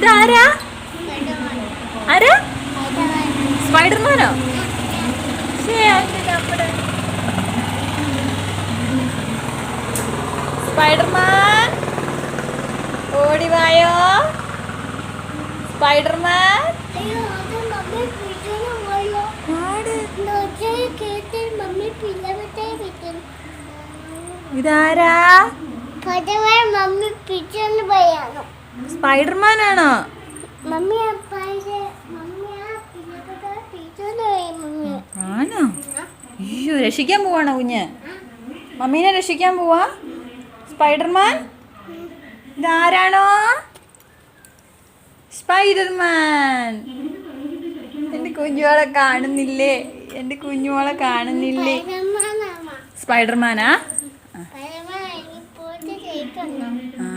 ഇതാരാ? ആരാ? സ്പൈഡർമാനോ? Spiderman ഓടിവായോ. Spiderman ഇതാരാ? സ്പൈഡർമാനാണോ? ആണോ? അയ്യോ, രക്ഷിക്കാൻ പോവാണോ കുഞ്ഞ്? മമ്മീനെ രക്ഷിക്കാൻ പോവാ സ്പൈഡർമാൻ? ഇതാരാണോ? സ്പൈഡർമാൻ. എൻ്റെ കുഞ്ഞുമോളെ കാണുന്നില്ലേ? എൻ്റെ കുഞ്ഞുമോളെ കാണുന്നില്ലേ? സ്പൈഡർമാനാ? ആ